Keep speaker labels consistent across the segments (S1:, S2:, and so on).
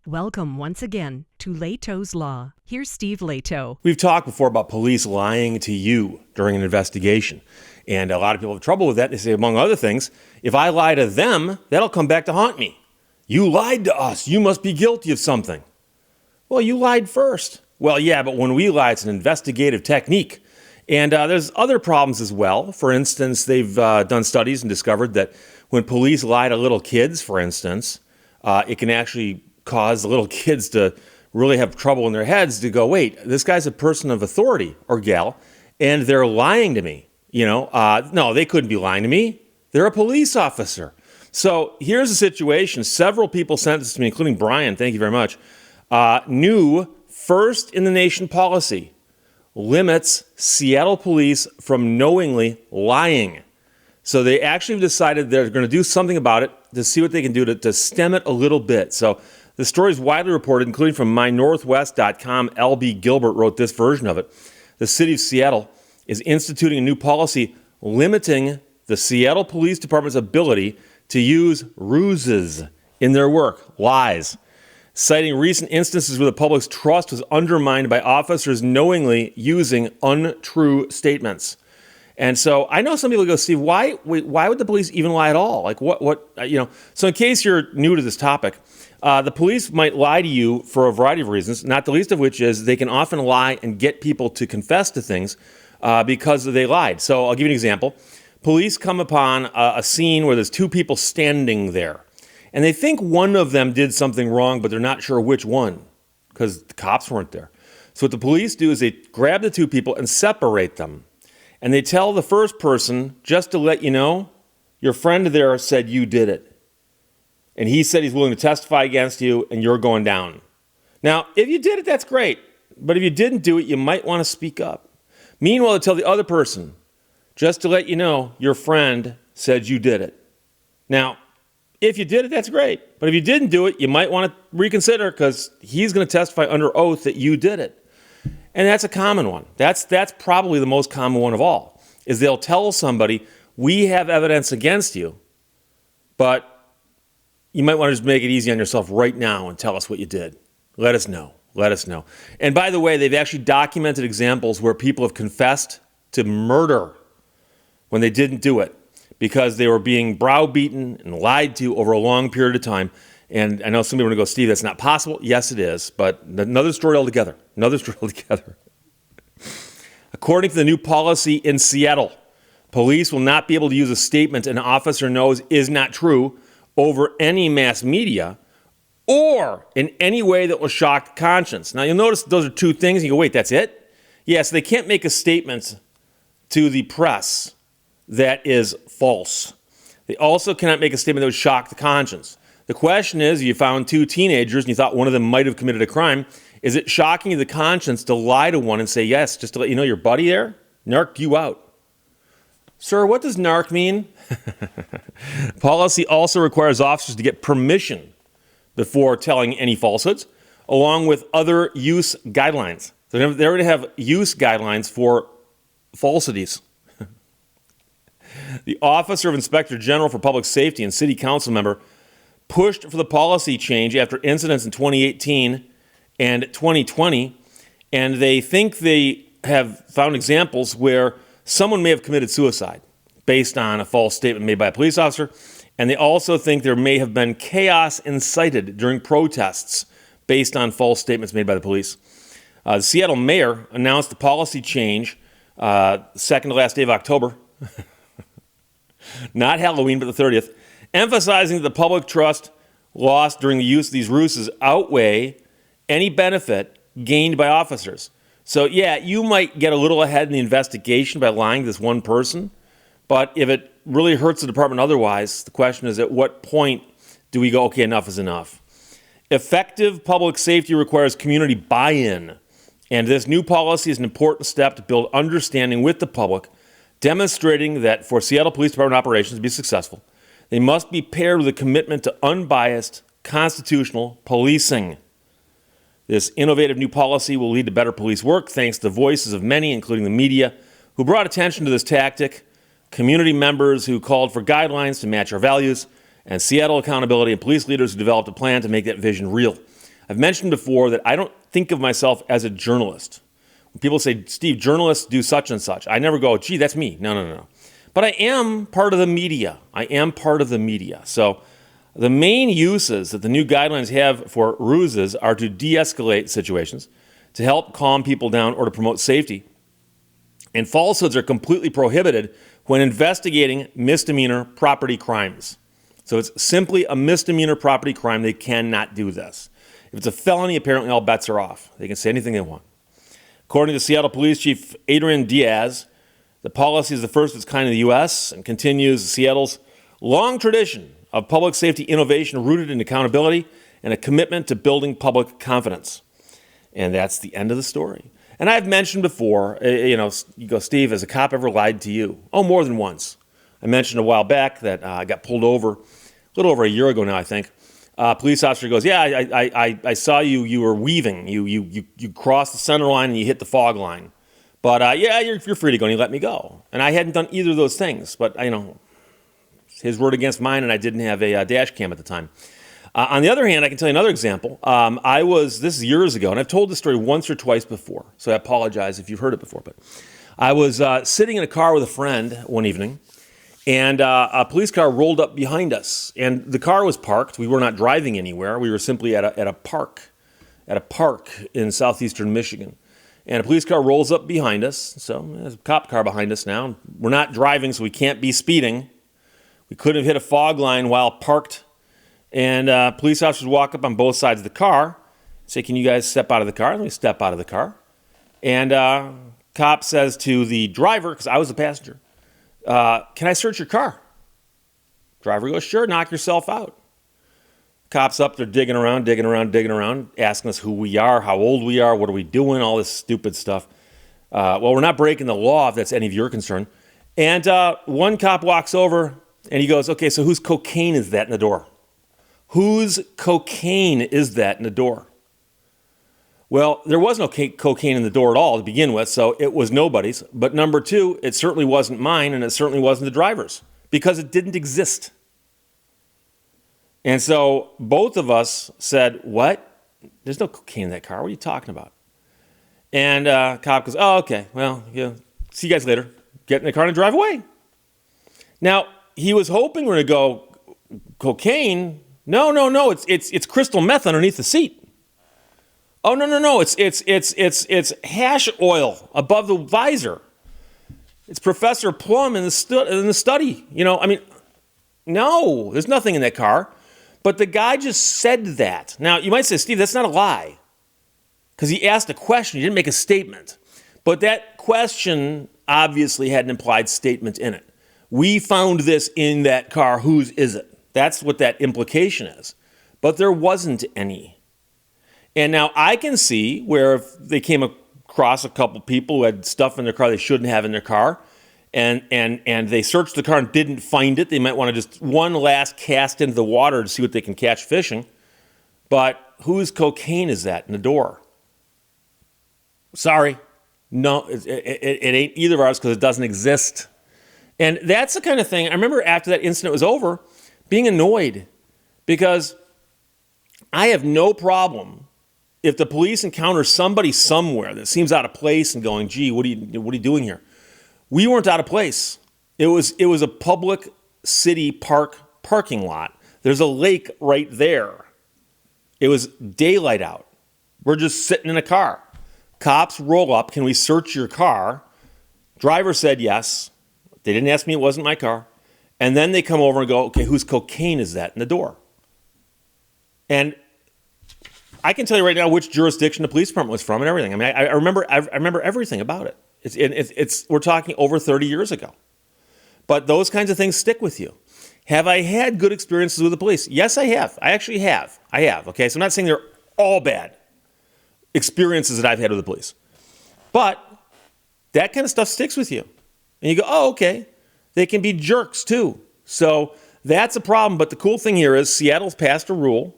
S1: Welcome once again to Lehto's Law. Here's Steve Lehto.
S2: We've talked before about police lying to you during an investigation. And a lot of people have trouble with that. They say, among other things, if I lie to them, that'll come back to haunt me. You lied to us. You must be guilty of something. Well, you lied first. Well, yeah, but when we lie, it's an investigative technique. And there's other problems as well. For instance, they've done studies and discovered that when police lie to little kids, for instance, it can actually cause the little kids to really have trouble in their heads to go, wait, this guy's a person of authority, or gal, and they're lying to me. No, they couldn't be lying to me. They're a police officer. So here's the situation. Several people sent this to me, including Brian, thank you very much. New first in the nation policy limits Seattle police from knowingly lying. So they actually decided they're going to do something about it to see what they can do to stem it a little bit. So the story is widely reported, including from mynorthwest.com. L.B. Gilbert wrote this version of it. The city of Seattle is instituting a new policy limiting the Seattle Police Department's ability to use ruses in their work, lies, citing recent instances where the public's trust was undermined by officers knowingly using untrue statements. And so I know some people go, Steve, why would the police even lie at all? Like So in case you're new to this topic, the police might lie to you for a variety of reasons, not the least of which is they can often lie and get people to confess to things because they lied. So I'll give you an example. Police come upon a scene where there's two people standing there, and they think one of them did something wrong, but they're not sure which one because the cops weren't there. So what the police do is they grab the two people and separate them. And they tell the first person, just to let you know, your friend there said you did it. And he said he's willing to testify against you, and you're going down. Now, if you did it, that's great. But if you didn't do it, you might want to speak up. Meanwhile, they tell the other person, just to let you know, your friend said you did it. Now, if you did it, that's great. But if you didn't do it, you might want to reconsider because he's going to testify under oath that you did it. And that's a common one. That's probably the most common one of all, is they'll tell somebody, we have evidence against you, but you might want to just make it easy on yourself right now and tell us what you did. Let us know. Let us know. And by the way, they've actually documented examples where people have confessed to murder when they didn't do it because they were being browbeaten and lied to over a long period of time. And I know somebody want to go, Steve, that's not possible. Yes, it is. But another story altogether. According to the new policy in Seattle, police will not be able to use a statement an officer knows is not true over any mass media or in any way that will shock conscience. Now, you'll notice those are two things. You go, wait, that's it? Yes, they can't make a statement to the press that is false. They also cannot make a statement that would shock the conscience. The question is, you found two teenagers and you thought one of them might have committed a crime. Is it shocking to the conscience to lie to one and say, yes, just to let you know your buddy there narked you out? Sir, what does narc mean? Policy also requires officers to get permission before telling any falsehoods, along with other use guidelines. They're going to have use guidelines for falsities. The Officer of Inspector General for Public Safety and City Council member pushed for the policy change after incidents in 2018 and 2020, and they think they have found examples where someone may have committed suicide based on a false statement made by a police officer, and they also think there may have been chaos incited during protests based on false statements made by the police. The Seattle mayor announced the policy change second to last day of October, not Halloween, but the 30th, emphasizing that the public trust lost during the use of these ruses outweigh any benefit gained by officers. So, yeah, you might get a little ahead in the investigation by lying to this one person, but if it really hurts the department otherwise, the question is, at what point do we go, okay, enough is enough? Effective public safety requires community buy-in, and this new policy is an important step to build understanding with the public, demonstrating that for Seattle Police Department operations to be successful, they must be paired with a commitment to unbiased, constitutional policing. This innovative new policy will lead to better police work thanks to the voices of many, including the media, who brought attention to this tactic, community members who called for guidelines to match our values, and Seattle accountability and police leaders who developed a plan to make that vision real. I've mentioned before that I don't think of myself as a journalist. When people say, Steve, journalists do such and such, I never go, gee, that's me. No. But I am part of the media. So the main uses that the new guidelines have for ruses are to de-escalate situations, to help calm people down, or to promote safety. And falsehoods are completely prohibited when investigating misdemeanor property crimes. So it's simply a misdemeanor property crime. They cannot do this. If it's a felony, apparently all bets are off. They can say anything they want. According to Seattle Police Chief Adrian Diaz, the policy is the first of its kind in the U.S. and continues Seattle's long tradition of public safety innovation rooted in accountability and a commitment to building public confidence. And that's the end of the story. And I've mentioned before, you go, Steve, has a cop ever lied to you? Oh, more than once. I mentioned a while back that I got pulled over, a little over a year ago now, I think. Police officer goes, yeah, I saw you were weaving. You crossed the center line and you hit the fog line. But yeah, you're free to go, and he let me go. And I hadn't done either of those things, but his word against mine, and I didn't have a dash cam at the time. On the other hand, I can tell you another example. This is years ago, and I've told this story once or twice before, so I apologize if you've heard it before. But I was sitting in a car with a friend one evening, and a police car rolled up behind us. And the car was parked. We were not driving anywhere. We were simply at a park in southeastern Michigan. And a police car rolls up behind us. So there's a cop car behind us now. We're not driving, so we can't be speeding. We couldn't have hit a fog line while parked. And police officers walk up on both sides of the car, say, can you guys step out of the car? And we step out of the car. And cop says to the driver, because I was the passenger, can I search your car? Driver goes, sure, knock yourself out. Cops up there digging around, asking us who we are, how old we are, what are we doing, all this stupid stuff. Well, we're not breaking the law if that's any of your concern. And one cop walks over and he goes, okay, so whose cocaine is that in the door? Whose cocaine is that in the door? Well, there was no cocaine in the door at all to begin with, so it was nobody's. But number two, it certainly wasn't mine, and it certainly wasn't the driver's, because it didn't exist. And so both of us said, what? There's no cocaine in that car. What are you talking about? And cop goes, oh, okay. Well, see you guys later. Get in the car and drive away. Now, he was hoping we're going to go, cocaine? No. It's crystal meth underneath the seat. Oh, no. It's hash oil above the visor. It's Professor Plum in the study. No, there's nothing in that car. But the guy just said that. Now, you might say, Steve, that's not a lie. Because he asked a question. He didn't make a statement. But that question obviously had an implied statement in it. We found this in that car. Whose is it? That's what that implication is. But there wasn't any. And now I can see where if they came across a couple people who had stuff in their car they shouldn't have in their car, and they searched the car and didn't find it, they might want to just one last cast into the water to see what they can catch fishing. But whose cocaine is that in the door? Sorry. No, it ain't either of ours because it doesn't exist. And that's the kind of thing, I remember after that incident was over, being annoyed because I have no problem if the police encounter somebody somewhere that seems out of place and going, gee, what are you doing here? We weren't out of place. It was a public city parking lot. There's a lake right there. It was daylight out. We're just sitting in a car. Cops roll up. Can we search your car? Driver said yes. They didn't ask me. It wasn't my car. And then they come over and go, okay, whose cocaine is that in the door? And I can tell you right now which jurisdiction the police department was from and everything. I mean, I remember everything about it. We're talking over 30 years ago. But those kinds of things stick with you. Have I had good experiences with the police? Yes, I have. I actually have. I have. Okay, so I'm not saying they're all bad experiences that I've had with the police. But that kind of stuff sticks with you. And you go, oh, okay. They can be jerks too. So that's a problem. But the cool thing here is Seattle's passed a rule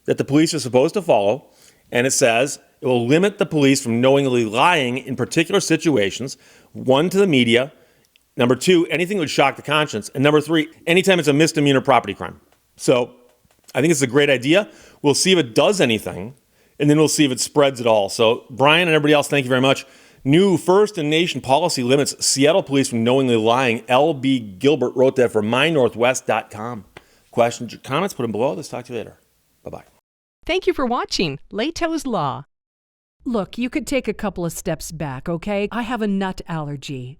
S2: that the police are supposed to follow. And it says it will limit the police from knowingly lying in particular situations. 1, to the media. Number 2, anything that would shock the conscience. And number 3, anytime it's a misdemeanor property crime. So I think it's a great idea. We'll see if it does anything. and then we'll see if it spreads at all. So, Brian and everybody else, thank you very much. New first in nation policy limits Seattle police from knowingly lying. L.B. Gilbert wrote that for mynorthwest.com. Questions or comments, put them below. Let's talk to you later. Bye-bye.
S1: Thank you for watching Lehto's Law. Look, you could take a couple of steps back, okay? I have a nut allergy.